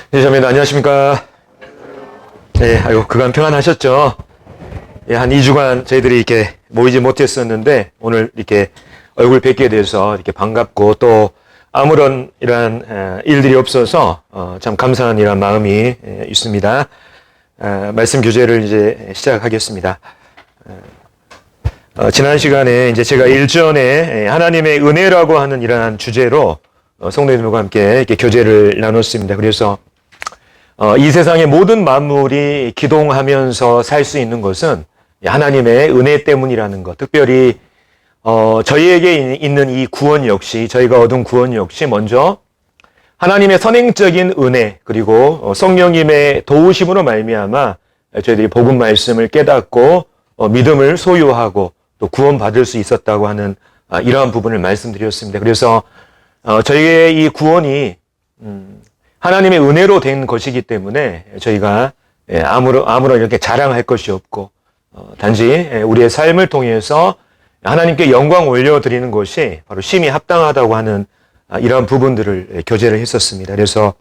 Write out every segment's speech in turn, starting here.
네, 자매님 안녕하십니까? 네, 그간 평안하셨죠? 예, 한 2주간 저희들이 이렇게 모이지 못했었는데 오늘 이렇게 얼굴 뵙게 돼서 이렇게 반갑고 또 아무런 이러한 일들이 없어서 참 감사한 이런 마음이 있습니다. 말씀 교제를 이제 시작하겠습니다. 지난 시간에 이제 제가 일전에 하나님의 은혜라고 하는 이러한 주제로 성도님들과 함께 이렇게 교제를 나눴습니다. 그래서 이 세상의 모든 만물이 기동하면서 살 수 있는 것은 하나님의 은혜 때문이라는 것. 특별히 저희에게 있는 이 구원 역시, 저희가 얻은 구원 역시 먼저 하나님의 선행적인 은혜 그리고 성령님의 도우심으로 말미암아 저희들이 복음 말씀을 깨닫고 믿음을 소유하고 또 구원받을 수 있었다고 하는 이러한 부분을 말씀드렸습니다. 그래서 저희의 이 구원이 하나님의 은혜로 된 것이기 때문에 저희가 아무런 이렇게 자랑할 것이 없고 단지 우리의 삶을 통해서 하나님께 영광 올려드리는 것이 바로 심히 합당하다고 하는 이러한 부분들을 교제를 했었습니다. 그래서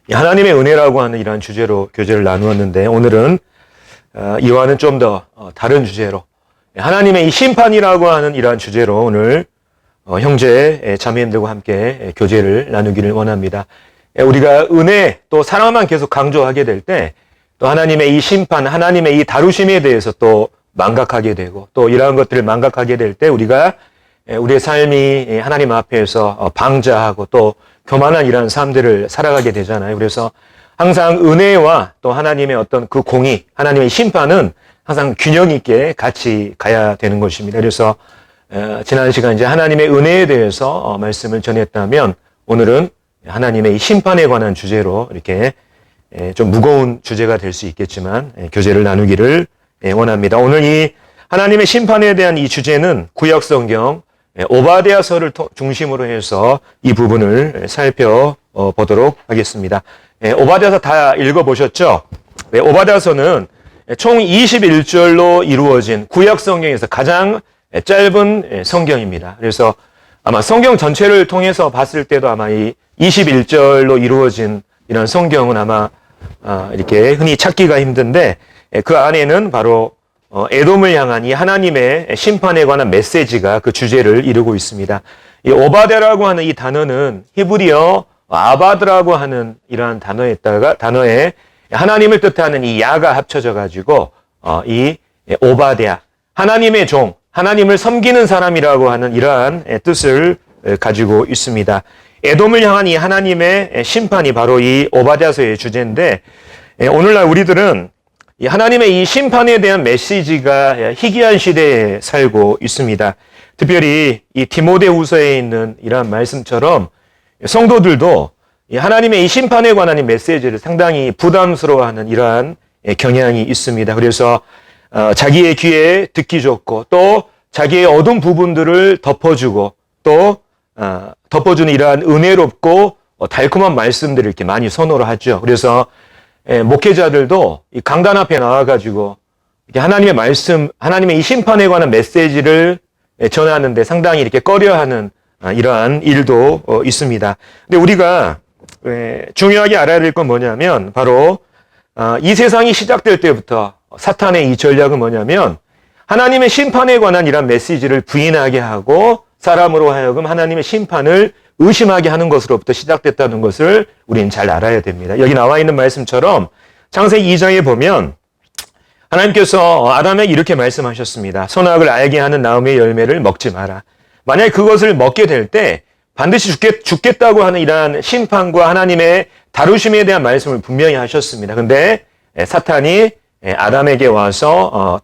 하나님의 은혜라고 하는 이러한 주제로 교제를 나누었는데 오늘은 이와는 좀 더 다른 주제로 하나님의 이 심판이라고 하는 이러한 주제로 오늘 형제 자매님들과 함께 교제를 나누기를 원합니다. 우리가 은혜 또 사랑만 계속 강조하게 될 때 또 하나님의 이 심판, 하나님의 이 다루심에 대해서 또 망각하게 되고 또 이러한 것들을 망각하게 될 때 우리가 우리의 삶이 하나님 앞에서 방자하고 또 교만한 이러한 삶들을 살아가게 되잖아요. 그래서 항상 은혜와 또 하나님의 어떤 그 공의, 하나님의 심판은 항상 균형 있게 같이 가야 되는 것입니다. 그래서 지난 시간 이제 하나님의 은혜에 대해서 말씀을 전했다면 오늘은 하나님의 이 심판에 관한 주제로 이렇게 좀 무거운 주제가 될 수 있겠지만 교제를 나누기를 원합니다. 오늘 이 하나님의 심판에 대한 이 주제는 구약 성경 오바댜서를 중심으로 해서 이 부분을 살펴보도록 하겠습니다. 오바댜서 다 읽어보셨죠? 오바댜서는 총 21절로 이루어진 구약 성경에서 가장 짧은 성경입니다. 그래서 아마 성경 전체를 통해서 봤을 때도 아마 이 21절로 이루어진 이런 성경은 아마 이렇게 흔히 찾기가 힘든데 그 안에는 바로 에돔을 향한 이 하나님의 심판에 관한 메시지가 그 주제를 이루고 있습니다. 이 오바댜라고 하는 이 단어는 히브리어 아바드라고 하는 이러한 단어에 하나님을 뜻하는 이 야가 합쳐져 가지고 이 오바댜 하나님의 종, 하나님을 섬기는 사람이라고 하는 이러한 뜻을 가지고 있습니다. 에돔을 향한 이 하나님의 심판이 바로 이 오바댜서의 주제인데 오늘날 우리들은 이 하나님의 이 심판에 대한 메시지가 희귀한 시대에 살고 있습니다. 특별히 이 디모데후서에 있는 이러한 말씀처럼 성도들도 이 하나님의 이 심판에 관한 이 메시지를 상당히 부담스러워하는 이러한 경향이 있습니다. 그래서 자기의 귀에 듣기 좋고 또 자기의 어두운 부분들을 덮어주고 또 덮어주는 이러한 은혜롭고 달콤한 말씀들을 이렇게 많이 선호를 하죠. 그래서 목회자들도 이 강단 앞에 나와가지고 이렇게 하나님의 말씀, 하나님의 이 심판에 관한 메시지를 전하는데 상당히 이렇게 꺼려하는 이러한 일도 있습니다. 근데 우리가 중요하게 알아야 될 건 뭐냐면 바로 이 세상이 시작될 때부터 사탄의 이 전략은 뭐냐면 하나님의 심판에 관한 이런 메시지를 부인하게 하고 사람으로 하여금 하나님의 심판을 의심하게 하는 것으로부터 시작됐다는 것을 우리는 잘 알아야 됩니다. 여기 나와 있는 말씀처럼 창세기 2장에 보면 하나님께서 아담에게 이렇게 말씀하셨습니다. 선악을 알게 하는 나무의 열매를 먹지 마라. 만약 그것을 먹게 될 때 반드시 죽겠다고 하는 이러한 심판과 하나님의 다루심에 대한 말씀을 분명히 하셨습니다. 근데 사탄이 아담에게 와서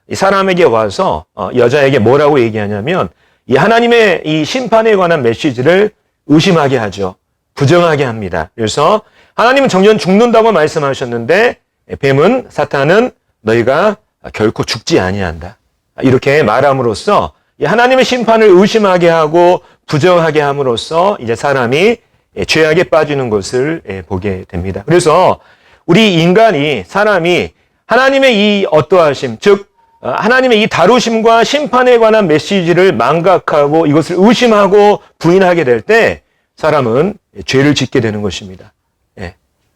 이 사람에게 와서 여자에게 뭐라고 얘기하냐면 이 하나님의 이 심판에 관한 메시지를 의심하게 하죠. 부정하게 합니다. 그래서 하나님은 정녕 죽는다고 말씀하셨는데 뱀은 사탄은 너희가 결코 죽지 아니한다. 이렇게 말함으로써 이 하나님의 심판을 의심하게 하고 부정하게 함으로써 이제 사람이 죄악에 빠지는 것을 보게 됩니다. 그래서 우리 인간이 사람이 하나님의 이 어떠하심, 즉 하나님의 이 다루심과 심판에 관한 메시지를 망각하고 이것을 의심하고 부인하게 될 때 사람은 죄를 짓게 되는 것입니다.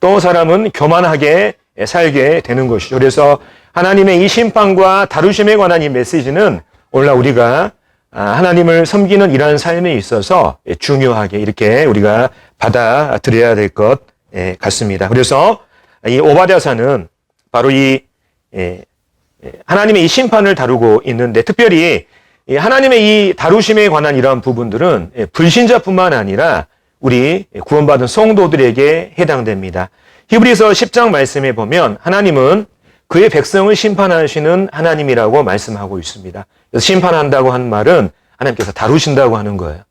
또 사람은 교만하게 살게 되는 것이죠. 그래서 하나님의 이 심판과 다루심에 관한 이 메시지는 오늘날 우리가 하나님을 섬기는 이러한 삶에 있어서 중요하게 이렇게 우리가 받아들여야 될 것 같습니다. 그래서 이 오바댜서는 바로 이 하나님의 이 심판을 다루고 있는데, 특별히 하나님의 이 다루심에 관한 이러한 부분들은 불신자뿐만 아니라 우리 구원받은 성도들에게 해당됩니다. 히브리서 10장 말씀에 보면 하나님은 그의 백성을 심판하시는 하나님이라고 말씀하고 있습니다. 그래서 심판한다고 하는 말은 하나님께서 다루신다고 하는 거예요.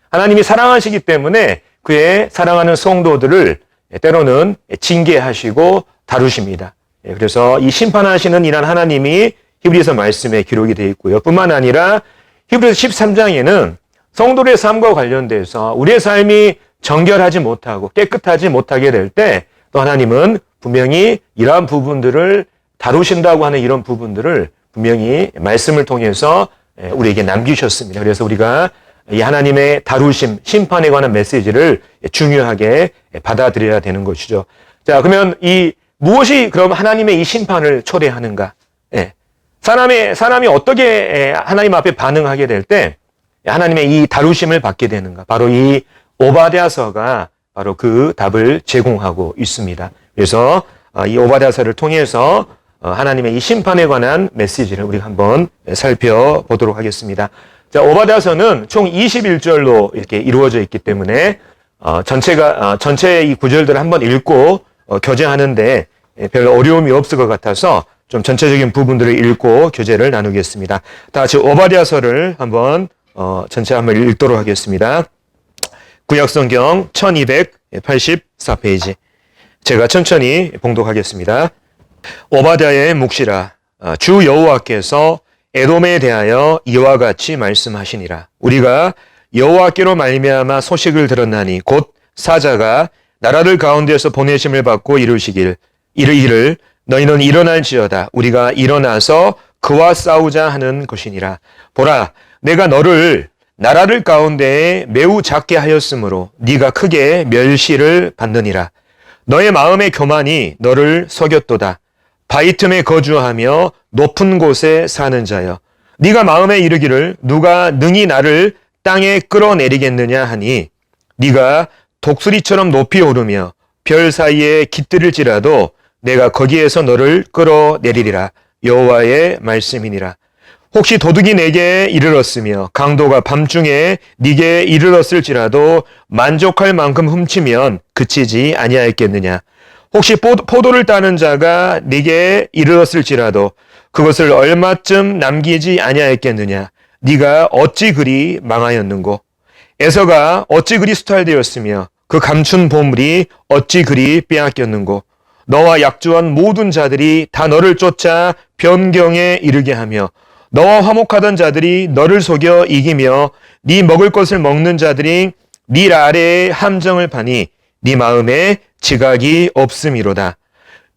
하나님이 사랑하시기 때문에 그의 사랑하는 성도들을 때로는 징계하시고 다루십니다. 그래서 이 심판하시는 이란 하나님이 히브리서 말씀에 기록이 되어 있고요. 뿐만 아니라 히브리서 13장에는 성도의 삶과 관련돼서 우리의 삶이 정결하지 못하고 깨끗하지 못하게 될 때 또 하나님은 분명히 이러한 부분들을 다루신다고 하는 이런 부분들을 분명히 말씀을 통해서 우리에게 남기셨습니다. 그래서 우리가 이 하나님의 다루심, 심판에 관한 메시지를 중요하게 받아들여야 되는 것이죠. 자, 그러면 무엇이 그럼 하나님의 이 심판을 초래하는가? 사람이 어떻게 하나님 앞에 반응하게 될 때 하나님의 이 다루심을 받게 되는가? 바로 이 오바댜서가 바로 그 답을 제공하고 있습니다. 그래서 이 오바댜서를 통해서 하나님의 이 심판에 관한 메시지를 우리가 한번 살펴보도록 하겠습니다. 자, 오바댜서는 총 21절로 이렇게 이루어져 있기 때문에 전체의 이 구절들을 한번 읽고 교제하는데 별 어려움이 없을 것 같아서 좀 전체적인 부분들을 읽고 교제를 나누겠습니다. 다 같이 오바댜서를 한번 전체 한번 읽도록 하겠습니다. 구약성경 1284페이지. 제가 천천히 봉독하겠습니다. 오바댜의 묵시라. 주 여호와께서 에돔에 대하여 이와 같이 말씀하시니라. 우리가 여호와께로 말미암아 소식을 들었나니 곧 사자가 나라들 가운데서 보내심을 받고 이르시기를 너희는 일어날지어다. 우리가 일어나서 그와 싸우자 하는 것이니라. 보라, 내가 너를 나라들 가운데에 매우 작게 하였으므로 네가 크게 멸시를 받느니라. 너의 마음의 교만이 너를 속였도다. 바위 틈에 거주하며 높은 곳에 사는 자여, 네가 마음에 이르기를 누가 능히 나를 땅에 끌어내리겠느냐 하니 네가 독수리처럼 높이 오르며 별 사이에 깃들일지라도 내가 거기에서 너를 끌어내리리라. 여호와의 말씀이니라. 혹시 도둑이 내게 이르렀으며 강도가 밤중에 네게 이르렀을지라도 만족할 만큼 훔치면 그치지 아니하였겠느냐. 혹시 포도를 따는 자가 네게 이르렀을지라도 그것을 얼마쯤 남기지 아니하였겠느냐. 네가 어찌 그리 망하였는고. 에서가 어찌 그리 수탈되었으며 그 감춘 보물이 어찌 그리 빼앗겼는고. 너와 약조한 모든 자들이 다 너를 쫓아 변경에 이르게 하며 너와 화목하던 자들이 너를 속여 이기며 네 먹을 것을 먹는 자들이 네 아래에 함정을 파니 네 마음에 지각이 없음이로다.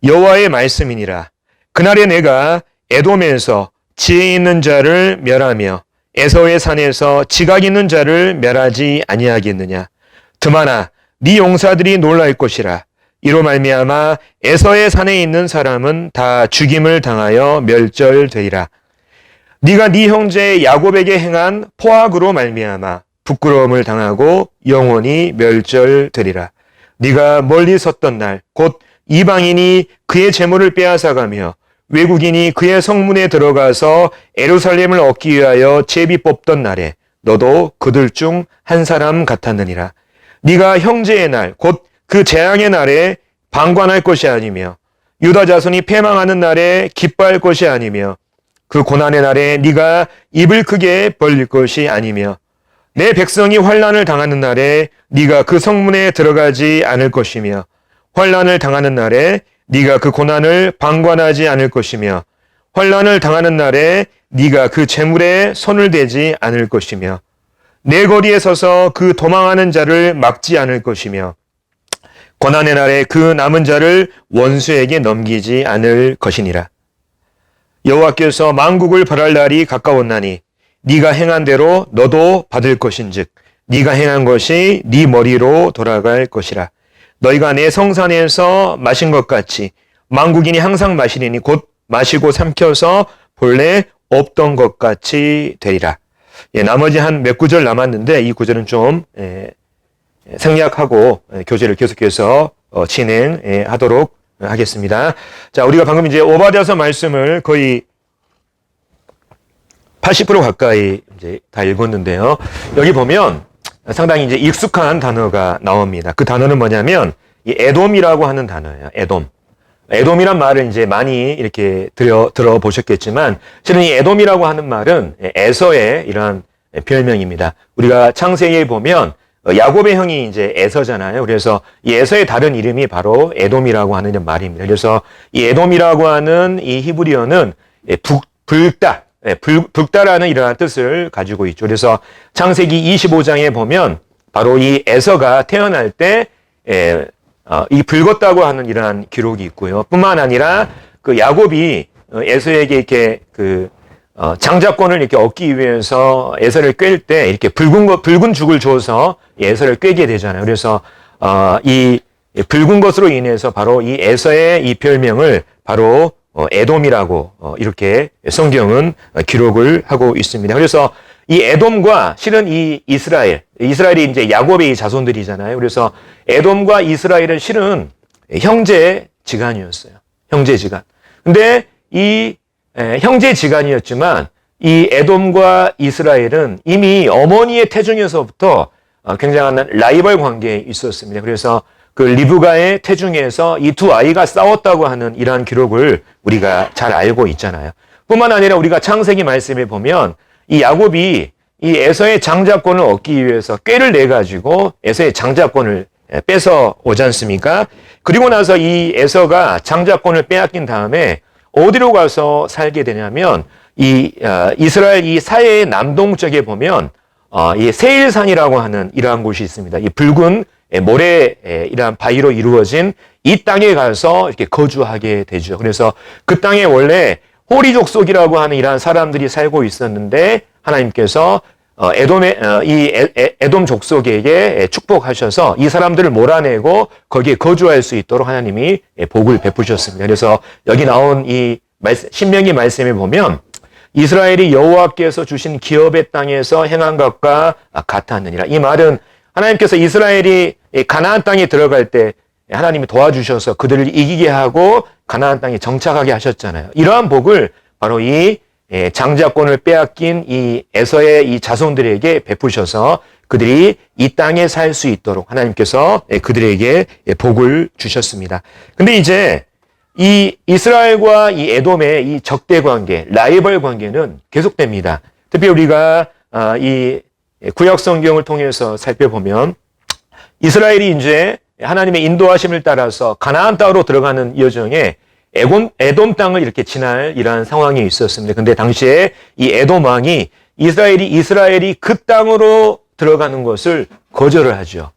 여호와의 말씀이니라. 그날에 내가 에돔에서 지혜 있는 자를 멸하며 에서의 산에서 지각 있는 자를 멸하지 아니하겠느냐. 드마나 네 용사들이 놀랄 것이라. 이로 말미암아 에서의 산에 있는 사람은 다 죽임을 당하여 멸절되리라. 네가 네 형제 야곱에게 행한 포악으로 말미암아 부끄러움을 당하고 영원히 멸절되리라. 네가 멀리 섰던 날 곧 이방인이 그의 재물을 빼앗아가며 외국인이 그의 성문에 들어가서 예루살렘을 얻기 위하여 제비 뽑던 날에 너도 그들 중 한 사람 같았느니라. 네가 형제의 날 곧 그 재앙의 날에 방관할 것이 아니며 유다 자손이 패망하는 날에 기뻐할 것이 아니며 그 고난의 날에 네가 입을 크게 벌릴 것이 아니며 내 백성이 환난을 당하는 날에 네가 그 성문에 들어가지 않을 것이며 환난을 당하는 날에 네가 그 고난을 방관하지 않을 것이며 환난을 당하는 날에 네가 그 재물에 손을 대지 않을 것이며 내 거리에 서서 그 도망하는 자를 막지 않을 것이며 고난의 날에 그 남은 자를 원수에게 넘기지 않을 것이니라. 여호와께서 만국을 벌할 날이 가까웠나니 네가 행한 대로 너도 받을 것인즉 네가 행한 것이 네 머리로 돌아갈 것이라. 너희가 내 성산에서 마신 것 같이 만국인이 항상 마시리니 곧 마시고 삼켜서 본래 없던 것 같이 되리라. 나머지 한 몇 구절 남았는데 이 구절은 좀 생략하고 교제를 계속해서 진행하도록 하겠습니다. 자, 우리가 방금 이제 오바댜서 말씀을 거의 80% 가까이 이제 다 읽었는데요. 여기 보면 상당히 이제 익숙한 단어가 나옵니다. 그 단어는 뭐냐면 이 에돔이라고 하는 단어예요. 에돔. 에돔이란 말을 이제 많이 이렇게 들어보셨겠지만 실은 이 에돔이라고 하는 말은 에서의 이러한 별명입니다. 우리가 창세기에 보면 야곱의 형이 이제 에서잖아요. 그래서 이 에서의 다른 이름이 바로 에돔이라고 하는 말입니다. 그래서 이 에돔이라고 하는 이 히브리어는 붉다라는 이러한 뜻을 가지고 있죠. 그래서 창세기 25장에 보면 바로 이 에서가 태어날 때 이 붉었다고 하는 이러한 기록이 있고요. 뿐만 아니라 그 야곱이 에서에게 이렇게 장자권을 이렇게 얻기 위해서 에서를 꿰일 때 이렇게 붉은 죽을 줘서 에서를 꿰게 되잖아요. 그래서 이 붉은 것으로 인해서 바로 이 에서의 이 별명을 바로 에돔이라고 이렇게 성경은 기록을 하고 있습니다. 그래서 이 에돔과 실은 이 이스라엘이 이제 야곱의 자손들이잖아요. 그래서 에돔과 이스라엘은 실은 형제지간이었어요. 형제지간. 근데 이 형제지간이었지만 이 에돔과 이스라엘은 이미 어머니의 태중에서부터 굉장한 라이벌 관계에 있었습니다. 그래서 그 리브가의 태중에서 이 두 아이가 싸웠다고 하는 이러한 기록을 우리가 잘 알고 있잖아요. 뿐만 아니라 우리가 창세기 말씀에 보면 이 야곱이 이 에서의 장자권을 얻기 위해서 꾀를 내가지고 에서의 장자권을 뺏어 오지 않습니까? 그리고 나서 이 에서가 장자권을 빼앗긴 다음에 어디로 가서 살게 되냐면 이 이스라엘 이 사해의 남동쪽에 보면 이 세일산이라고 하는 이러한 곳이 있습니다. 이 붉은 모래 이러한 바위로 이루어진 이 땅에 가서 이렇게 거주하게 되죠. 그래서 그 땅에 원래 호리 족속이라고 하는 이러한 사람들이 살고 있었는데 하나님께서 에돔 족속에게 축복하셔서 이 사람들을 몰아내고 거기에 거주할 수 있도록 하나님이 복을 베푸셨습니다. 그래서 여기 나온 이 신명기 말씀에 보면 이스라엘이 여호와께서 주신 기업의 땅에서 행한 것과 같았느니라. 이 말은 하나님께서 이스라엘이 가나안 땅에 들어갈 때 하나님이 도와주셔서 그들을 이기게 하고 가나안 땅에 정착하게 하셨잖아요. 이러한 복을 바로 이 장자권을 빼앗긴 이 에서의 이 자손들에게 베푸셔서 그들이 이 땅에 살 수 있도록 하나님께서 그들에게 복을 주셨습니다. 근데 이제 이 이스라엘과 이 에돔의 이 적대 관계, 라이벌 관계는 계속됩니다. 특히 우리가 이 구약 성경을 통해서 살펴보면 이스라엘이 이제 하나님의 인도하심을 따라서 가나안 땅으로 들어가는 여정에 에돔 땅을 이렇게 지날 이러한 상황이 있었습니다. 근데 당시에 이 에돔 왕이 이스라엘이 그 땅으로 들어가는 것을 거절을 하죠.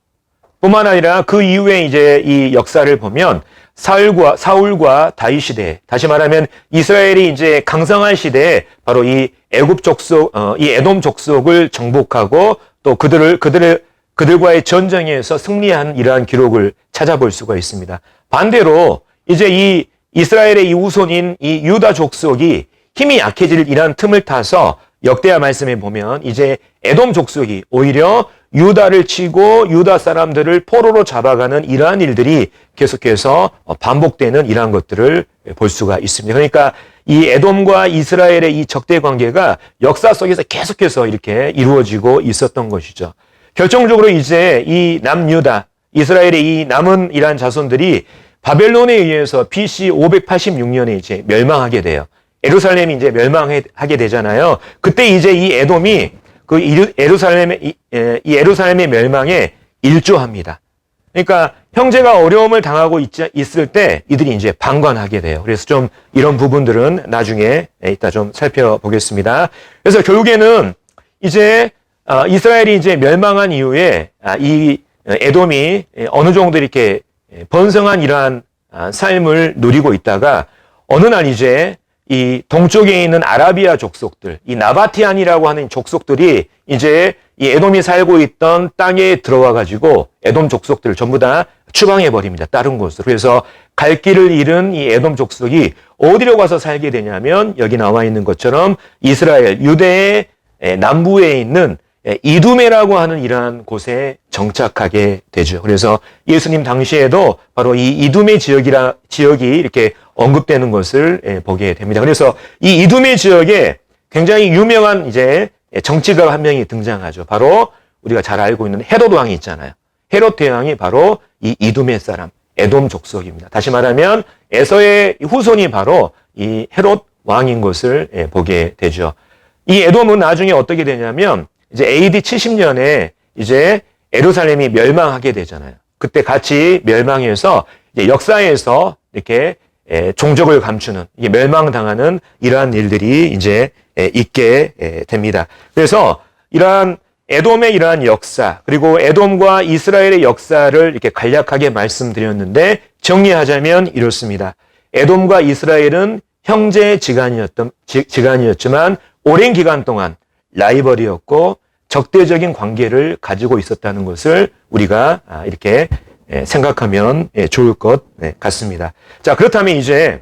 뿐만 아니라 그 이후에 이제 이 역사를 보면 사울과 다윗 시대, 다시 말하면 이스라엘이 이제 강성한 시대에 바로 이 이 에돔 족속을 정복하고 또 그들과의 전쟁에서 승리한 이러한 기록을 찾아볼 수가 있습니다. 반대로 이제 이 이스라엘의 이 후손인 이 유다 족속이 힘이 약해질 이러한 틈을 타서 역대하 말씀에 보면 이제 에돔 족속이 오히려 유다를 치고 유다 사람들을 포로로 잡아가는 이러한 일들이 계속해서 반복되는 이러한 것들을 볼 수가 있습니다. 그러니까 이 에돔과 이스라엘의 이 적대 관계가 역사 속에서 계속해서 이렇게 이루어지고 있었던 것이죠. 결정적으로 이제 이 남유다, 이스라엘의 이 남은 이러한 자손들이 바벨론에 의해서 BC 586년에 이제 멸망하게 돼요. 예루살렘이 이제 멸망하게 되잖아요. 그때 이제 이 에돔이 이 예루살렘의 멸망에 일조합니다. 그러니까 형제가 어려움을 당하고 있을 때 이들이 이제 방관하게 돼요. 그래서 좀 이런 부분들은 나중에 이따 좀 살펴보겠습니다. 그래서 결국에는 이제 이스라엘이 이제 멸망한 이후에 이 에돔이 어느 정도 이렇게 번성한 이러한 삶을 누리고 있다가 어느 날 이제 이 동쪽에 있는 아라비아 족속들, 이 나바티안이라고 하는 족속들이 이제 이 에돔이 살고 있던 땅에 들어와 가지고 에돔 족속들을 전부 다 추방해 버립니다. 다른 곳으로. 그래서 갈 길을 잃은 이 에돔 족속이 어디로 가서 살게 되냐면 여기 나와 있는 것처럼 이스라엘 유대의 남부에 있는 이두메라고 하는 이러한 곳에 정착하게 되죠. 그래서 예수님 당시에도 바로 이 이두메 지역이 이렇게 언급되는 것을 보게 됩니다. 그래서 이 이두메 지역에 굉장히 유명한 이제 정치가 한 명이 등장하죠. 바로 우리가 잘 알고 있는 헤롯 왕이 있잖아요. 헤롯 대왕이 바로 이 이두메 사람, 에돔 족속입니다. 다시 말하면 에서의 후손이 바로 이 헤롯 왕인 것을 보게 되죠. 이 에돔은 나중에 어떻게 되냐면 이제 AD 70년에 이제 예루살렘이 멸망하게 되잖아요. 그때 같이 멸망해서 이제 역사에서 이렇게 종족을 감추는, 이게 멸망당하는 이러한 일들이 이제 있게 됩니다. 그래서 이러한 에돔의 이러한 역사, 그리고 에돔과 이스라엘의 역사를 이렇게 간략하게 말씀드렸는데 정리하자면 이렇습니다. 에돔과 이스라엘은 형제 지간이었지만 오랜 기간 동안 라이벌이었고 적대적인 관계를 가지고 있었다는 것을 우리가 이렇게 생각하면 좋을 것 같습니다. 자, 그렇다면 이제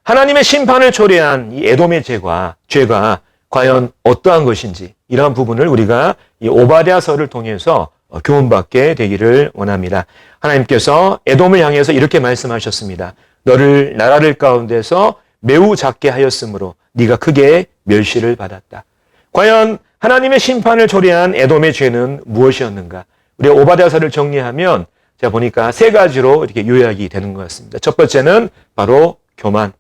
하나님의 심판을 초래한 이 에돔의 죄가 과연 어떠한 것인지 이러한 부분을 우리가 이 오바댜서를 통해서 교훈받게 되기를 원합니다. 하나님께서 에돔을 향해서 이렇게 말씀하셨습니다. 너를 나라들 가운데서 매우 작게 하였으므로 네가 크게 멸시를 받았다. 과연 하나님의 심판을 초래한 에돔의 죄는 무엇이었는가? 우리 오바댜서를 정리하면 제가 보니까 세 가지로 이렇게 요약이 되는 것 같습니다. 첫 번째는 바로 교만,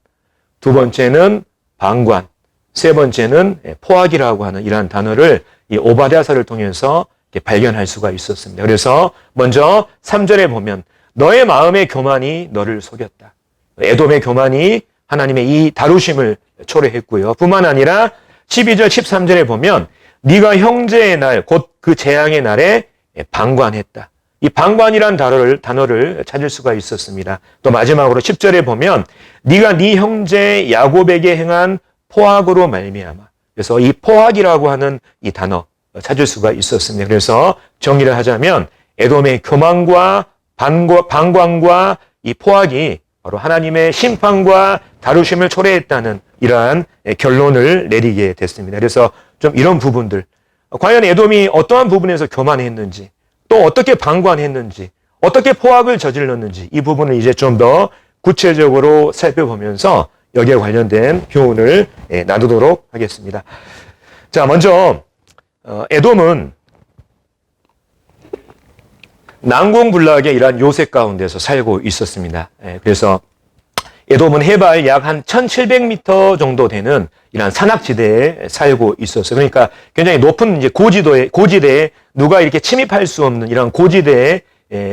두 번째는 방관, 세 번째는 포악이라고 하는 이러한 단어를 이 오바댜서를 통해서 이렇게 발견할 수가 있었습니다. 그래서 먼저 3절에 보면 너의 마음의 교만이 너를 속였다. 에돔의 교만이 하나님의 이 다루심을 초래했고요. 뿐만 아니라 12절, 13절에 보면 네가 형제의 날, 곧 그 재앙의 날에 방관했다. 이 방관이란 단어를 찾을 수가 있었습니다. 또 마지막으로 10절에 보면 네가 네 형제 야곱에게 행한 포악으로 말미암아. 그래서 이 포악이라고 하는 이 단어 찾을 수가 있었습니다. 그래서 정리를 하자면 에돔의 교만과 방관과 이 포악이 바로 하나님의 심판과 다루심을 초래했다는 이러한 결론을 내리게 됐습니다. 그래서 좀 이런 부분들, 과연 에돔이 어떠한 부분에서 교만했는지, 또 어떻게 방관했는지, 어떻게 포악을 저질렀는지 이 부분을 이제 좀 더 구체적으로 살펴보면서 여기에 관련된 교훈을 나누도록 하겠습니다. 자, 먼저 에돔은 난공불락의 이러한 요새 가운데서 살고 있었습니다. 그래서 에돔은 해발 약 한 1700m 정도 되는 이러한 산악지대에 살고 있었어요. 그러니까 굉장히 높은 이제 고지대에 누가 이렇게 침입할 수 없는 이런 고지대에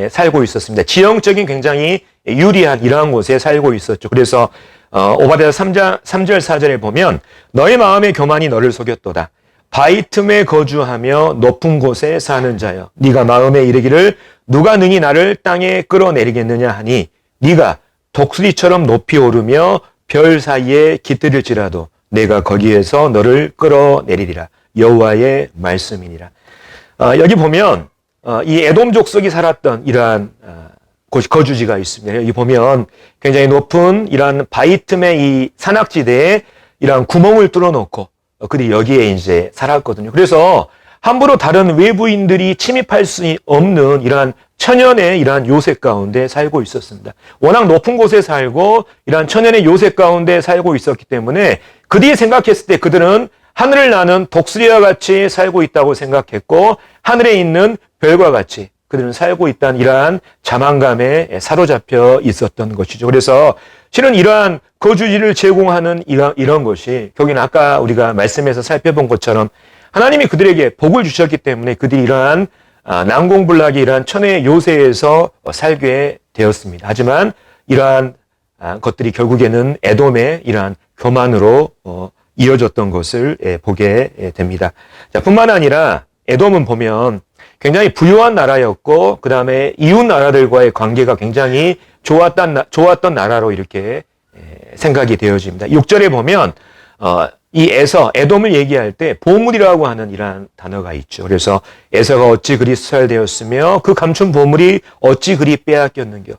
살고 있었습니다. 지형적인 굉장히 유리한 이러한 곳에 살고 있었죠. 그래서 오바댜 3절 4절에 보면 너의 마음의 교만이 너를 속였도다. 바위 틈에 거주하며 높은 곳에 사는 자여 네가 마음에 이르기를 누가 능히 나를 땅에 끌어내리겠느냐 하니 네가 독수리처럼 높이 오르며 별 사이에 깃들일지라도 내가 거기에서 너를 끌어내리리라. 여호와의 말씀이니라. 여기 보면 이 에돔 족속이 살았던 이러한 거주지가 있습니다. 여기 보면 굉장히 높은 이러한 바위 틈의 이 산악지대에 이러한 구멍을 뚫어놓고 그들이 여기에 이제 살았거든요. 그래서 함부로 다른 외부인들이 침입할 수 없는 이러한 천연의 이러한 요새 가운데 살고 있었습니다. 워낙 높은 곳에 살고 이러한 천연의 요새 가운데 살고 있었기 때문에 그들이 생각했을 때 그들은 하늘을 나는 독수리와 같이 살고 있다고 생각했고 하늘에 있는 별과 같이 그들은 살고 있다는 이러한 자만감에 사로잡혀 있었던 것이죠. 그래서 실은 이러한 거주지를 제공하는 이런 것이 결국엔 아까 우리가 말씀에서 살펴본 것처럼 하나님이 그들에게 복을 주셨기 때문에 그들이 이러한 난공불락의 이러한 천의 요새에서 살게 되었습니다. 하지만 이러한 것들이 결국에는 에돔의 이러한 교만으로 이어졌던 것을 보게 됩니다. 자, 뿐만 아니라 에돔은 보면 굉장히 부유한 나라였고 그 다음에 이웃 나라들과의 관계가 굉장히 좋았던 나라로 이렇게 생각이 되어집니다. 6절에 보면 이 에서, 에돔을 얘기할 때 보물이라고 하는 이러한 단어가 있죠. 그래서 에서가 어찌 그리 수탈되었으며 그 감춘 보물이 어찌 그리 빼앗겼는겨.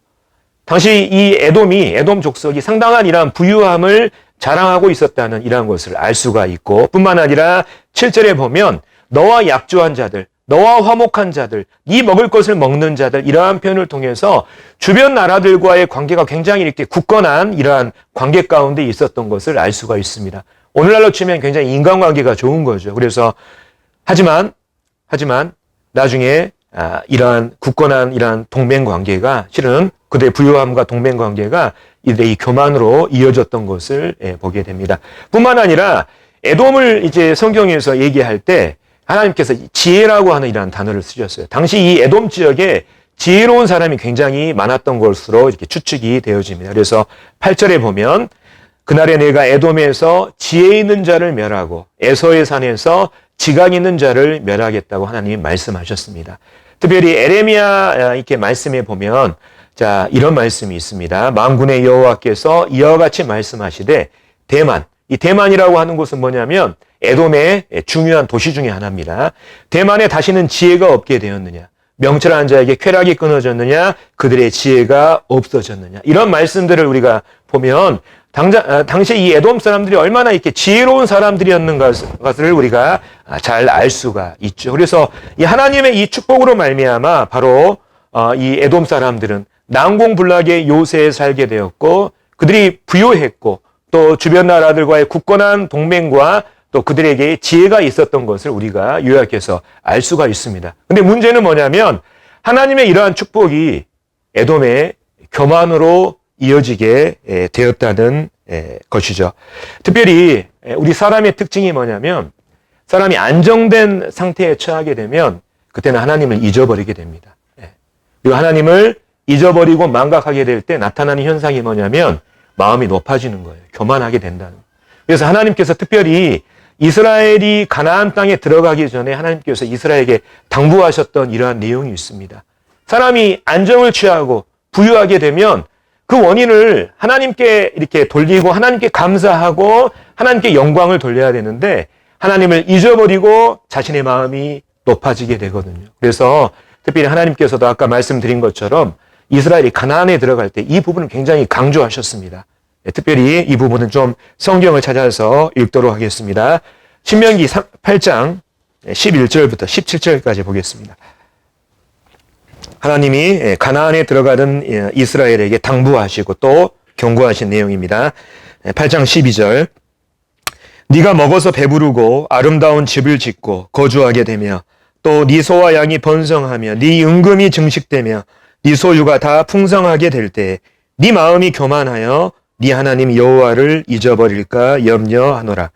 당시 이 에돔 족속이 상당한 이러한 부유함을 자랑하고 있었다는 이러한 것을 알 수가 있고, 뿐만 아니라 7절에 보면 너와 약조한 자들, 너와 화목한 자들, 네 먹을 것을 먹는 자들, 이러한 표현을 통해서 주변 나라들과의 관계가 굉장히 이렇게 굳건한 이러한 관계 가운데 있었던 것을 알 수가 있습니다. 오늘날로 치면 굉장히 인간관계가 좋은 거죠. 그래서 하지만 나중에 이러한 굳건한 이러한 동맹 관계가 실은 그들의 부유함과 동맹 관계가 이들의 교만으로 이어졌던 것을 보게 됩니다. 뿐만 아니라 에돔을 이제 성경에서 얘기할 때 하나님께서 지혜라고 하는 이러한 단어를 쓰셨어요. 당시 이 에돔 지역에 지혜로운 사람이 굉장히 많았던 것으로 이렇게 추측이 되어집니다. 그래서 8절에 보면 그날에 내가 에돔에서 지혜 있는 자를 멸하고 에서의 산에서 지각 있는 자를 멸하겠다고 하나님이 말씀하셨습니다. 특별히 에레미야 이렇게 말씀해 보면 자, 이런 말씀이 있습니다. 만군의 여호와께서 이와 같이 말씀하시되 대만, 이 대만이라고 하는 곳은 뭐냐면 에돔의 중요한 도시 중에 하나입니다. 대만에 다시는 지혜가 없게 되었느냐? 명철한 자에게 쾌락이 끊어졌느냐? 그들의 지혜가 없어졌느냐? 이런 말씀들을 우리가 보면 당시 이 에돔 사람들이 얼마나 이렇게 지혜로운 사람들이었는가를 우리가 잘 알 수가 있죠. 그래서 이 하나님의 이 축복으로 말미암아 바로 이 에돔 사람들은 난공불락의 요새에 살게 되었고 그들이 부유했고 또 주변 나라들과의 굳건한 동맹과 또 그들에게 지혜가 있었던 것을 우리가 요약해서 알 수가 있습니다. 근데 문제는 뭐냐면 하나님의 이러한 축복이 에돔의 교만으로 이어지게 되었다는 것이죠. 특별히 우리 사람의 특징이 뭐냐면 사람이 안정된 상태에 처하게 되면 그때는 하나님을 잊어버리게 됩니다. 그리고 하나님을 잊어버리고 망각하게 될 때 나타나는 현상이 뭐냐면 마음이 높아지는 거예요. 교만하게 된다는 거예요. 그래서 하나님께서 특별히 이스라엘이 가나안 땅에 들어가기 전에 하나님께서 이스라엘에게 당부하셨던 이러한 내용이 있습니다. 사람이 안정을 취하고 부유하게 되면 그 원인을 하나님께 이렇게 돌리고 하나님께 감사하고 하나님께 영광을 돌려야 되는데 하나님을 잊어버리고 자신의 마음이 높아지게 되거든요. 그래서 특별히 하나님께서도 아까 말씀드린 것처럼 이스라엘이 가나안에 들어갈 때 이 부분을 굉장히 강조하셨습니다. 특별히 이 부분은 좀 성경을 찾아서 읽도록 하겠습니다. 신명기 8장 11절부터 17절까지 보겠습니다. 하나님이 가나안에 들어가던 이스라엘에게 당부하시고 또 경고하신 내용입니다. 8장 12절 네가 먹어서 배부르고 아름다운 집을 짓고 거주하게 되며 또 네 소와 양이 번성하며 네 은금이 증식되며 네 소유가 다 풍성하게 될 때 네 마음이 교만하여 네 하나님 여호와를 잊어버릴까 염려하노라.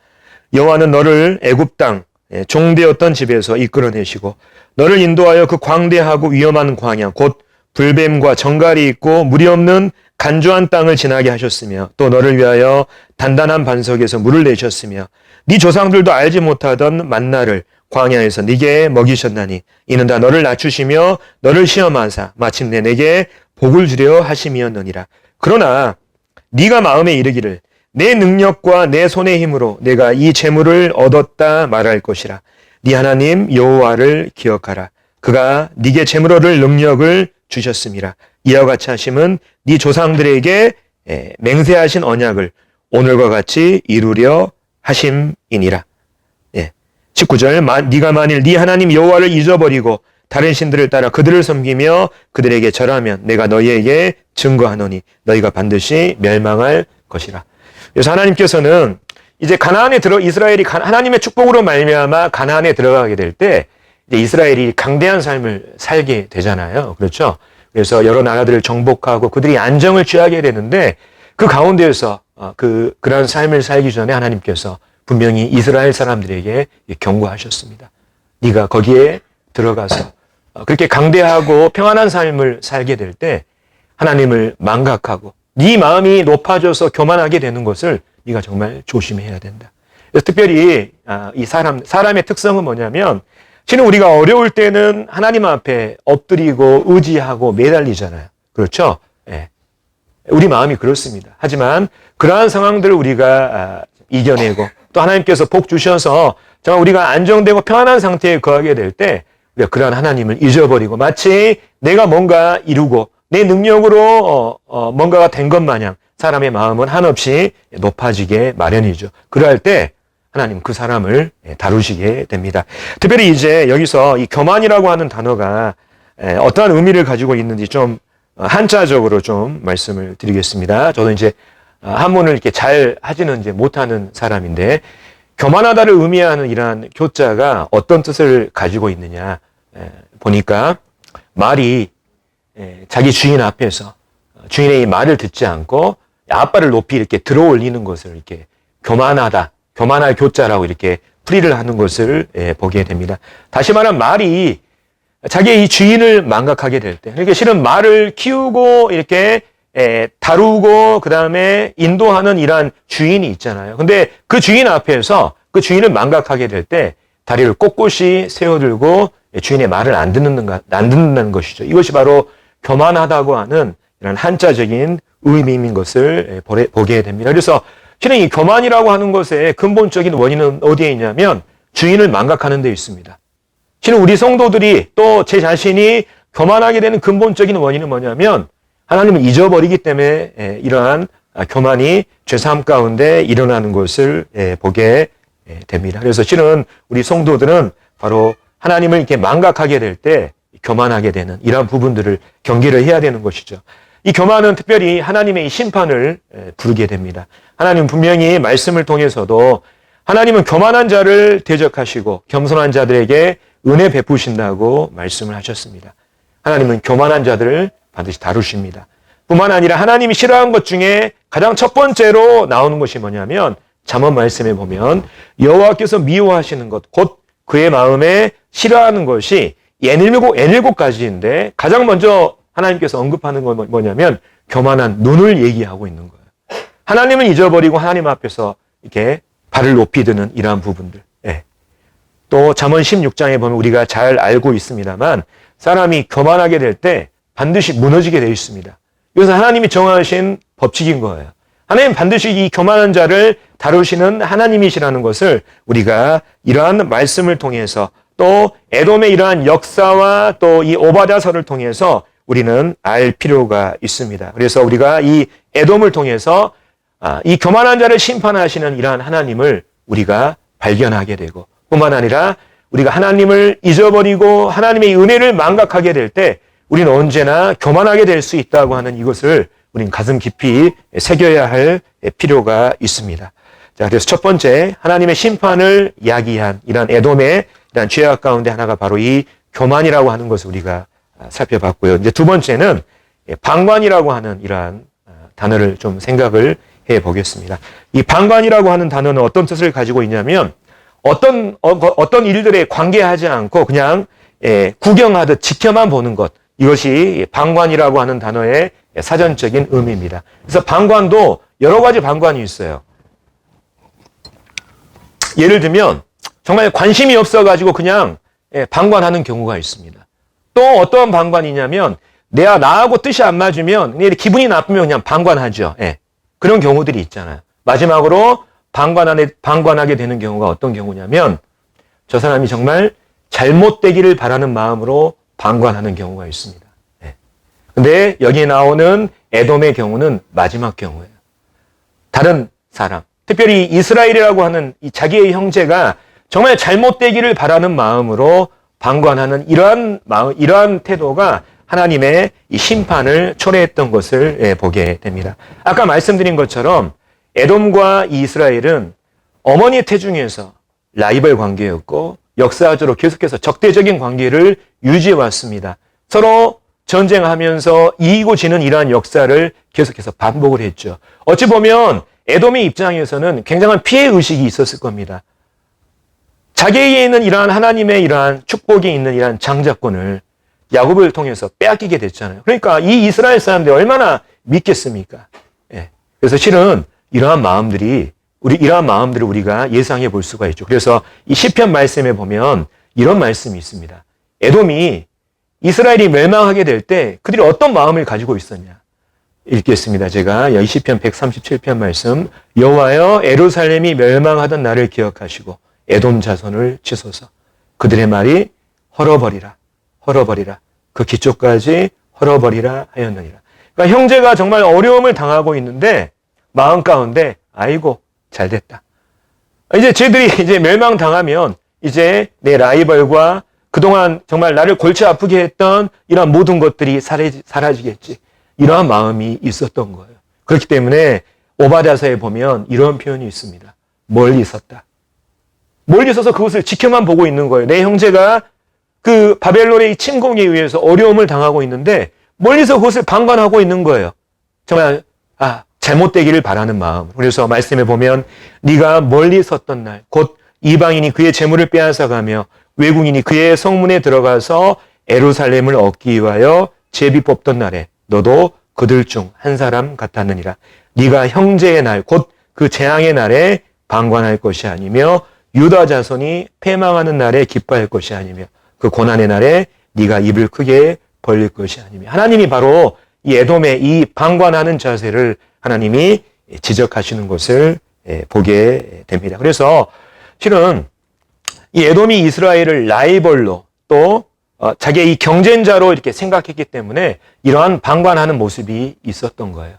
여호와는 너를 애굽 땅 종되었던 집에서 이끌어내시고 너를 인도하여 그 광대하고 위험한 광야 곧 불뱀과 정갈이 있고 물이 없는 간조한 땅을 지나게 하셨으며 또 너를 위하여 단단한 반석에서 물을 내셨으며 네 조상들도 알지 못하던 만나를 광야에서 네게 먹이셨나니 이는 다 너를 낮추시며 너를 시험하사 마침내 내게 복을 주려 하심이었느니라. 그러나 네가 마음에 이르기를 내 능력과 내 손의 힘으로 내가 이 재물을 얻었다 말할 것이라. 네 하나님 여호와를 기억하라. 그가 네게 재물 얻을 능력을 주셨음이라. 이와 같이 하심은 네 조상들에게 맹세하신 언약을 오늘과 같이 이루려 하심이니라. 19절 네가 만일 네 하나님 여호와를 잊어버리고 다른 신들을 따라 그들을 섬기며 그들에게 절하면 내가 너희에게 증거하노니 너희가 반드시 멸망할 것이라. 그래서 하나님께서는 이제 가나안에 이스라엘이 하나님의 축복으로 말미암아 가나안에 들어가게 될 때 이제 이스라엘이 강대한 삶을 살게 되잖아요. 그렇죠? 그래서 여러 나라들을 정복하고 그들이 안정을 취하게 되는데 그 가운데에서 그런 삶을 살기 전에 하나님께서 분명히 이스라엘 사람들에게 경고하셨습니다. 네가 거기에 들어가서 그렇게 강대하고 평안한 삶을 살게 될 때 하나님을 망각하고 네 마음이 높아져서 교만하게 되는 것을 네가 정말 조심해야 된다. 그래서 특별히 이 사람의 특성은 뭐냐면 실은 우리가 어려울 때는 하나님 앞에 엎드리고 의지하고 매달리잖아요. 그렇죠? 예. 우리 마음이 그렇습니다. 하지만 그러한 상황들을 우리가 이겨내고 또 또 하나님께서 복 주셔서 정말 우리가 안정되고 평안한 상태에 거하게 될 때 우리가 그러한 하나님을 잊어버리고 마치 내가 뭔가 이루고 내 능력으로 뭔가가 된 것 마냥 사람의 마음은 한없이 높아지게 마련이죠. 그럴 때 하나님 그 사람을 다루시게 됩니다. 특별히 이제 여기서 이 교만이라고 하는 단어가 어떠한 의미를 가지고 있는지 좀 한자적으로 좀 말씀을 드리겠습니다. 저도 이제 한문을 이렇게 잘 하지는 이제 못하는 사람인데 교만하다를 의미하는 이러한 교자가 어떤 뜻을 가지고 있느냐 보니까 말이 자기 주인 앞에서 주인의 이 말을 듣지 않고 앞발을 높이 이렇게 들어 올리는 것을 이렇게 교만하다, 교만할 교자라고 이렇게 풀이를 하는 것을 보게 됩니다. 다시 말하면 말이 자기의 이 주인을 망각하게 될 때, 그러니까 실은 말을 키우고 이렇게 다루고 그 다음에 인도하는 이러한 주인이 있잖아요. 근데 그 주인 앞에서 그 주인을 망각하게 될 때 다리를 꼿꼿이 세워들고 주인의 말을 안 듣는다는 것이죠. 이것이 바로 교만하다고 하는 이런 한자적인 의미인 것을 보게 됩니다. 그래서 실은 이 교만이라고 하는 것의 근본적인 원인은 어디에 있냐면 주인을 망각하는 데 있습니다. 실은 우리 성도들이 또 제 자신이 교만하게 되는 근본적인 원인은 뭐냐면 하나님을 잊어버리기 때문에 이러한 교만이 죄사함 가운데 일어나는 것을 보게 됩니다. 그래서 실은 우리 성도들은 바로 하나님을 이렇게 망각하게 될 때 교만하게 되는 이러한 부분들을 경계를 해야 되는 것이죠. 이 교만은 특별히 하나님의 이 심판을 부르게 됩니다. 하나님은 분명히 말씀을 통해서도 하나님은 교만한 자를 대적하시고 겸손한 자들에게 은혜 베푸신다고 말씀을 하셨습니다. 하나님은 교만한 자들을 반드시 다루십니다. 뿐만 아니라 하나님이 싫어하는 것 중에 가장 첫 번째로 나오는 것이 뭐냐면 잠언 말씀에 보면 여호와께서 미워하시는 것, 곧 그의 마음에 싫어하는 것이 N7 가지인데 가장 먼저 하나님께서 언급하는 건 뭐냐면 교만한 눈을 얘기하고 있는 거예요. 하나님을 잊어버리고 하나님 앞에서 이렇게 발을 높이 드는 이러한 부분들. 또 잠언 16장에 보면 우리가 잘 알고 있습니다만 사람이 교만하게 될 때 반드시 무너지게 되어 있습니다. 이것은 하나님이 정하신 법칙인 거예요. 하나님 반드시 이 교만한 자를 다루시는 하나님이시라는 것을 우리가 이러한 말씀을 통해서 또 에돔의 이러한 역사와 또 이 오바댜서를 통해서 우리는 알 필요가 있습니다. 그래서 우리가 이 에돔을 통해서 이 교만한 자를 심판하시는 이러한 하나님을 우리가 발견하게 되고 뿐만 아니라 우리가 하나님을 잊어버리고 하나님의 은혜를 망각하게 될 때 우리는 언제나 교만하게 될 수 있다고 하는 이것을 우리는 가슴 깊이 새겨야 할 필요가 있습니다. 자, 그래서 첫 번째 하나님의 심판을 야기한 이런 에돔의 이런 죄악 가운데 하나가 바로 이 교만이라고 하는 것을 우리가 살펴봤고요. 이제 두 번째는 방관이라고 하는 이러한 단어를 좀 생각을 해 보겠습니다. 이 방관이라고 하는 단어는 어떤 뜻을 가지고 있냐면 어떤 일들에 관계하지 않고 그냥 구경하듯 지켜만 보는 것, 이것이 방관이라고 하는 단어의 사전적인 의미입니다. 그래서 방관도 여러 가지 방관이 있어요. 예를 들면 정말 관심이 없어가지고 그냥 방관하는 경우가 있습니다. 또 어떠한 방관이냐면 나하고 뜻이 안 맞으면 그냥 기분이 나쁘면 그냥 방관하죠. 그런 경우들이 있잖아요. 마지막으로 방관하게 되는 경우가 어떤 경우냐면 저 사람이 정말 잘못되기를 바라는 마음으로 방관하는 경우가 있습니다. 근데 여기에 나오는 에돔의 경우는 마지막 경우예요. 다른 사람, 특별히 이스라엘이라고 하는 이 자기의 형제가 정말 잘못되기를 바라는 마음으로 방관하는 이러한 태도가 하나님의 이 심판을 초래했던 것을 보게 됩니다. 아까 말씀드린 것처럼 에돔과 이스라엘은 어머니의 태중에서 라이벌 관계였고 역사적으로 계속해서 적대적인 관계를 유지해 왔습니다. 서로 전쟁하면서 이기고 지는 이러한 역사를 계속해서 반복을 했죠. 어찌 보면 에돔의 입장에서는 굉장한 피해 의식이 있었을 겁니다. 자기에게 있는 이러한 하나님의 이러한 축복이 있는 이러한 장자권을 야곱을 통해서 빼앗기게 됐잖아요. 그러니까 이 이스라엘 사람들이 얼마나 믿겠습니까? 그래서 실은 이러한 마음들을 우리가 예상해 볼 수가 있죠. 그래서 이 시편 말씀에 보면 이런 말씀이 있습니다. 에돔이 이스라엘이 멸망하게 될 때 그들이 어떤 마음을 가지고 있었냐? 읽겠습니다. 제가 시편 137편 말씀. 여호와여 예루살렘이 멸망하던 날을 기억하시고 에돔 자손을 치소서. 그들의 말이 헐어버리라. 헐어버리라. 그 기초까지 헐어버리라 하였느니라. 그러니까 형제가 정말 어려움을 당하고 있는데 마음 가운데 아이고 잘됐다. 이제 쟤들이 이제 멸망당하면 이제 내 라이벌과 그동안 정말 나를 골치 아프게 했던 이런 모든 것들이 사라지겠지. 이러한 마음이 있었던 거예요. 그렇기 때문에 오바댜서에 보면 이런 표현이 있습니다. 멀리 있었다. 멀리 있어서 그것을 지켜만 보고 있는 거예요. 내 형제가 그 바벨론의 침공에 의해서 어려움을 당하고 있는데 멀리서 그것을 방관하고 있는 거예요. 정말 잘못되기를 바라는 마음. 그래서 말씀에 보면 네가 멀리 섰던 날 곧 이방인이 그의 재물을 빼앗아가며 외국인이 그의 성문에 들어가서 예루살렘을 얻기 위하여 제비 뽑던 날에 너도 그들 중 한 사람 같았느니라. 네가 형제의 날 곧 그 재앙의 날에 방관할 것이 아니며 유다 자손이 패망하는 날에 기뻐할 것이 아니며 그 고난의 날에 네가 입을 크게 벌릴 것이 아니며. 하나님이 바로 이 에돔의 이 방관하는 자세를 하나님이 지적하시는 것을 보게 됩니다. 그래서 실은 이 에돔이 이스라엘을 라이벌로 또 자기의 이 경쟁자로 이렇게 생각했기 때문에 이러한 방관하는 모습이 있었던 거예요.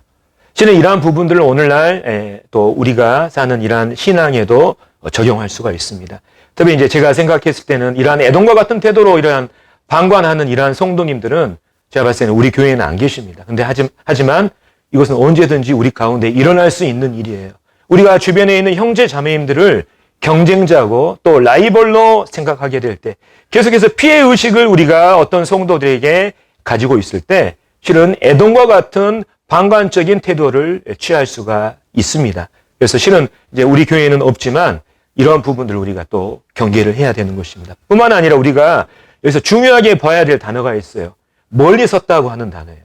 실은 이러한 부분들을 오늘날 또 우리가 사는 이러한 신앙에도 적용할 수가 있습니다. 특히 이제 제가 생각했을 때는 이러한 에돔과 같은 태도로 이러한 방관하는 이러한 성도님들은 제가 봤을 때는 우리 교회에는 안 계십니다. 근데 하지만 이것은 언제든지 우리 가운데 일어날 수 있는 일이에요. 우리가 주변에 있는 형제 자매님들을 경쟁자고 또 라이벌로 생각하게 될 때 계속해서 피해 의식을 우리가 어떤 성도들에게 가지고 있을 때 실은 에돔과 같은 방관적인 태도를 취할 수가 있습니다. 그래서 실은 이제 우리 교회에는 없지만 이러한 부분들을 우리가 또 경계를 해야 되는 것입니다. 뿐만 아니라 우리가 여기서 중요하게 봐야 될 단어가 있어요. 멀리 섰다고 하는 단어예요.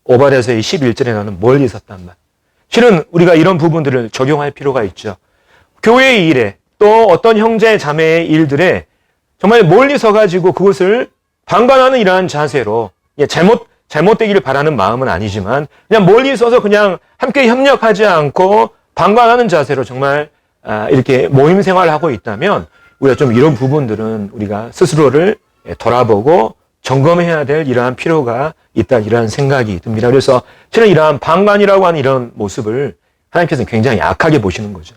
오바댜서의 11절에 나오는 멀리 섰단 말. 실은 우리가 이런 부분들을 적용할 필요가 있죠. 교회의 일에 또 어떤 형제 자매의 일들에 정말 멀리 서가지고 그것을 방관하는 이러한 자세로 잘못되기를 바라는 마음은 아니지만 그냥 멀리 서서 그냥 함께 협력하지 않고 방관하는 자세로 정말 이렇게 모임 생활을 하고 있다면 우리가 좀 이런 부분들은 우리가 스스로를 돌아보고 점검해야 될 이러한 필요가 있다 이러한 생각이 듭니다. 그래서 실은 이러한 방관이라고 하는 이런 모습을 하나님께서는 굉장히 악하게 보시는 거죠.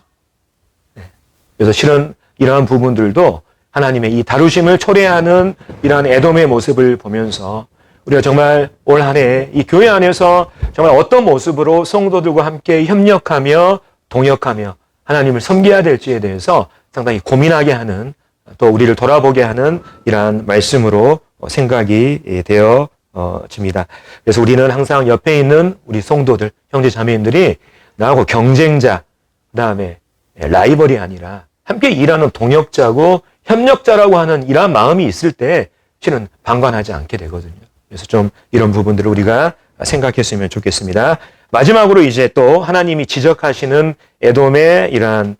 그래서 실은 이러한 부분들도 하나님의 이 다루심을 초래하는 이러한 에돔의 모습을 보면서 우리가 정말 올 한 해 이 교회 안에서 정말 어떤 모습으로 성도들과 함께 협력하며 동역하며 하나님을 섬겨야 될지에 대해서 상당히 고민하게 하는 또 우리를 돌아보게 하는 이러한 말씀으로 생각이 되어집니다. 그래서 우리는 항상 옆에 있는 우리 성도들, 형제 자매님들이 나하고 경쟁자, 그다음에 라이벌이 아니라 함께 일하는 동역자고 협력자라고 하는 이러한 마음이 있을 때 실은 방관하지 않게 되거든요. 그래서 좀 이런 부분들을 우리가 생각했으면 좋겠습니다. 마지막으로 이제 또 하나님이 지적하시는 에돔의 이러한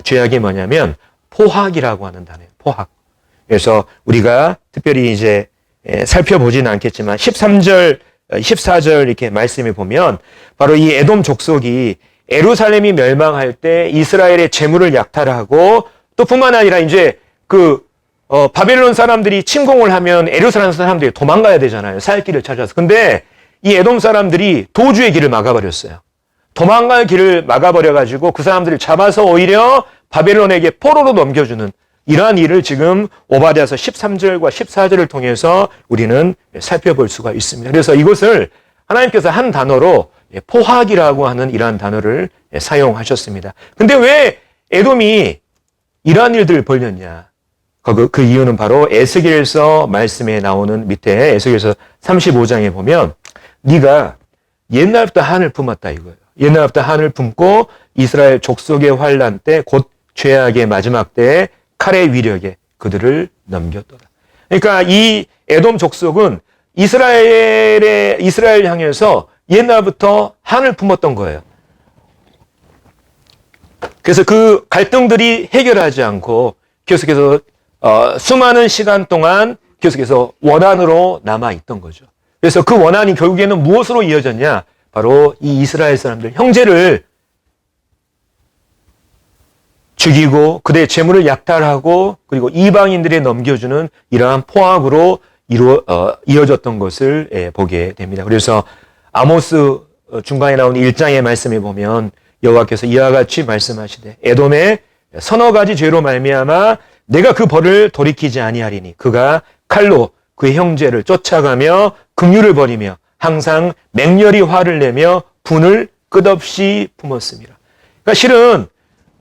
죄악이 뭐냐면 포학이라고 하는 단어예요. 포학. 그래서 우리가 특별히 이제 살펴보지는 않겠지만 13절, 14절 이렇게 말씀해 보면 바로 이 에돔 족속이 예루살렘이 멸망할 때 이스라엘의 재물을 약탈하고 또 뿐만 아니라 이제 바벨론 사람들이 침공을 하면 예루살렘 사람들이 도망가야 되잖아요. 살 길을 찾아서. 근데 이 에돔 사람들이 도주의 길을 막아버렸어요. 도망갈 길을 막아버려가지고 그 사람들을 잡아서 오히려 바벨론에게 포로로 넘겨주는 이러한 일을 지금 오바댜서 13절과 14절을 통해서 우리는 살펴볼 수가 있습니다. 그래서 이것을 하나님께서 한 단어로 포학이라고 하는 이러한 단어를 사용하셨습니다. 근데 왜 에돔이 이러한 일들을 벌였냐? 그 이유는 바로 에스겔서 말씀에 나오는 밑에 에스겔서 35장에 보면 네가 옛날부터 한을 품었다 이거예요. 옛날부터 한을 품고 이스라엘 족속의 환난 때 곧 죄악의 마지막 때에 칼의 위력에 그들을 넘겼더라. 그러니까 이 에돔 족속은 이스라엘 향해서 옛날부터 한을 품었던 거예요. 그래서 그 갈등들이 해결하지 않고 계속해서 수많은 시간 동안 계속해서 원한으로 남아 있던 거죠. 그래서 그 원한이 결국에는 무엇으로 이어졌냐? 바로 이 이스라엘 사람들, 형제를 죽이고 그들의 재물을 약탈하고 그리고 이방인들에 넘겨주는 이러한 포악으로 이어졌던 것을 보게 됩니다. 그래서 아모스 중간에 나온 1장의 말씀에 보면 여호와께서 이와 같이 말씀하시되 에돔의 서너 가지 죄로 말미암아 내가 그 벌을 돌이키지 아니하리니 그가 칼로 그의 형제를 쫓아가며 긍휼을 버리며 항상 맹렬히 화를 내며 분을 끝없이 품었습니다. 그러니까 실은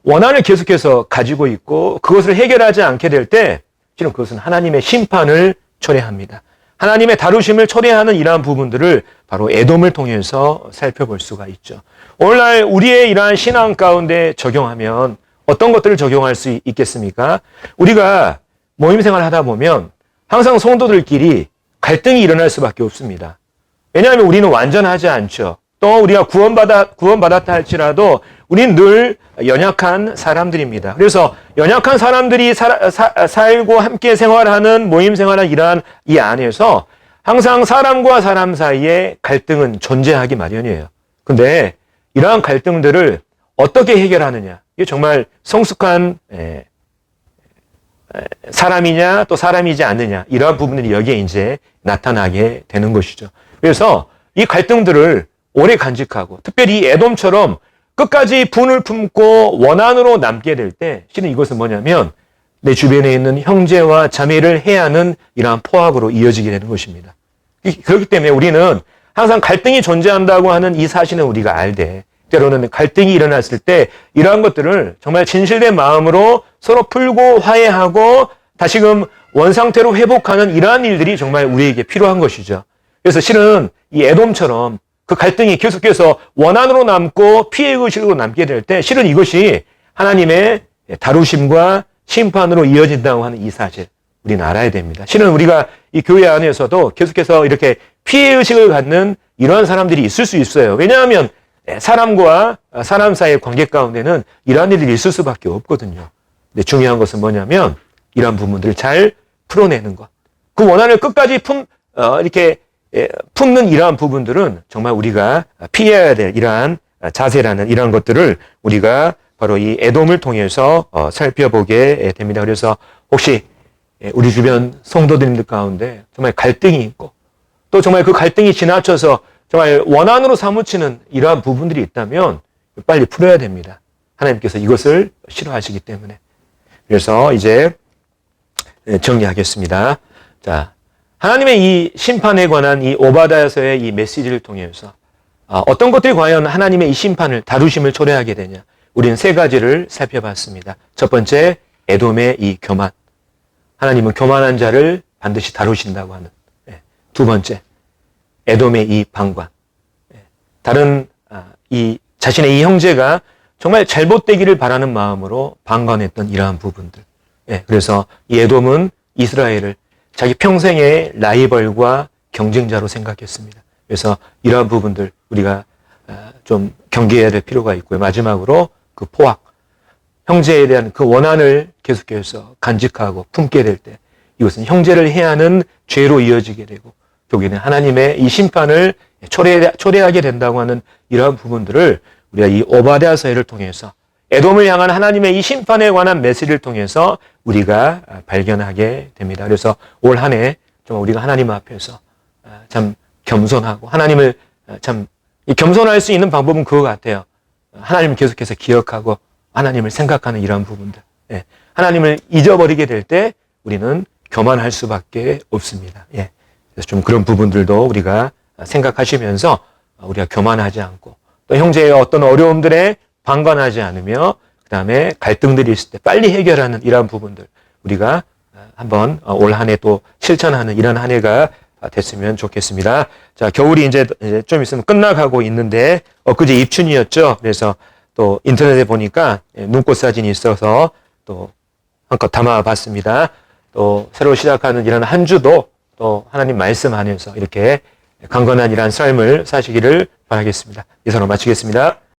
원한을 계속해서 가지고 있고 그것을 해결하지 않게 될 때 실은 그것은 하나님의 심판을 초래합니다. 하나님의 다루심을 초래하는 이러한 부분들을 바로 에돔을 통해서 살펴볼 수가 있죠. 오늘날 우리의 이러한 신앙 가운데 적용하면 어떤 것들을 적용할 수 있겠습니까? 우리가 모임 생활을 하다 보면 항상 성도들끼리 갈등이 일어날 수밖에 없습니다. 왜냐하면 우리는 완전하지 않죠. 또 우리가 구원받았다 할지라도 우리는 늘 연약한 사람들입니다. 그래서 연약한 사람들이 살고 함께 생활하는 모임 생활을 이러한 이 안에서 항상 사람과 사람 사이에 갈등은 존재하기 마련이에요. 근데 이러한 갈등들을 어떻게 해결하느냐? 이게 정말 성숙한 사람이냐 또 사람이지 않느냐 이러한 부분들이 여기에 이제 나타나게 되는 것이죠. 그래서 이 갈등들을 오래 간직하고 특별히 이 에돔처럼 끝까지 분을 품고 원한으로 남게 될 때 실은 이것은 뭐냐면 내 주변에 있는 형제와 자매를 해하는 이러한 포악으로 이어지게 되는 것입니다. 그렇기 때문에 우리는 항상 갈등이 존재한다고 하는 이 사실은 우리가 알되 때로는 갈등이 일어났을 때 이러한 것들을 정말 진실된 마음으로 서로 풀고 화해하고 다시금 원상태로 회복하는 이러한 일들이 정말 우리에게 필요한 것이죠. 그래서 실은 이 에돔처럼 그 갈등이 계속해서 원한으로 남고 피해의식으로 남게 될 때 실은 이것이 하나님의 다루심과 심판으로 이어진다고 하는 이 사실 우리는 알아야 됩니다. 실은 우리가 이 교회 안에서도 계속해서 이렇게 피해의식을 갖는 이러한 사람들이 있을 수 있어요. 왜냐하면 사람과 사람 사이의 관계 가운데는 이러한 일들이 있을 수밖에 없거든요. 근데 중요한 것은 뭐냐면 이러한 부분들을 잘 풀어내는 것. 그 원한을 끝까지 이렇게 품는 이러한 부분들은 정말 우리가 피해야 될 이러한 자세라는 이러한 것들을 우리가 바로 이 에돔을 통해서 살펴보게 됩니다. 그래서 혹시 우리 주변 성도들 가운데 정말 갈등이 있고 또 정말 그 갈등이 지나쳐서 정말 원한으로 사무치는 이러한 부분들이 있다면 빨리 풀어야 됩니다. 하나님께서 이것을 싫어하시기 때문에. 그래서 이제 정리하겠습니다. 자, 하나님의 이 심판에 관한 이 오바댜서의 이 메시지를 통해서 어떤 것들이 과연 하나님의 이 심판을 다루심을 초래하게 되냐? 우리는 세 가지를 살펴봤습니다. 첫 번째, 에돔의 이 교만. 하나님은 교만한 자를 반드시 다루신다고 하는. 두 번째, 에돔의 이 방관. 다른 이 자신의 이 형제가 정말 잘못되기를 바라는 마음으로 방관했던 이러한 부분들. 그래서 이 에돔은 이스라엘을 자기 평생의 라이벌과 경쟁자로 생각했습니다. 그래서 이러한 부분들 우리가 좀 경계해야 될 필요가 있고요. 마지막으로 그 포악, 형제에 대한 그 원한을 계속해서 간직하고 품게 될 때 이것은 형제를 해하는 죄로 이어지게 되고 결국에는 하나님의 이 심판을 초래하게 된다고 하는 이러한 부분들을 우리가 이 오바댜서를 통해서 에돔을 향한 하나님의 이 심판에 관한 메시지를 통해서 우리가 발견하게 됩니다. 그래서 올 한 해 좀 우리가 하나님 앞에서 참 겸손하고 하나님을 참 겸손할 수 있는 방법은 그거 같아요. 하나님을 계속해서 기억하고 하나님을 생각하는 이러한 부분들. 하나님을 잊어버리게 될 때 우리는 교만할 수밖에 없습니다. 그래서 좀 그런 부분들도 우리가 생각하시면서 우리가 교만하지 않고 또 형제의 어떤 어려움들에 방관하지 않으며 그 다음에 갈등들이 있을 때 빨리 해결하는 이러한 부분들 우리가 한번 올 한 해 또 실천하는 이런 한 해가 됐으면 좋겠습니다. 자, 겨울이 이제 좀 있으면 끝나가고 있는데 엊그제 입춘이었죠. 그래서 또 인터넷에 보니까 눈꽃 사진이 있어서 또 한껏 담아봤습니다. 또 새로 시작하는 이런 한 주도 또 하나님 말씀 안에서 이렇게 강건한 이러한 삶을 사시기를 바라겠습니다. 이상으로 마치겠습니다.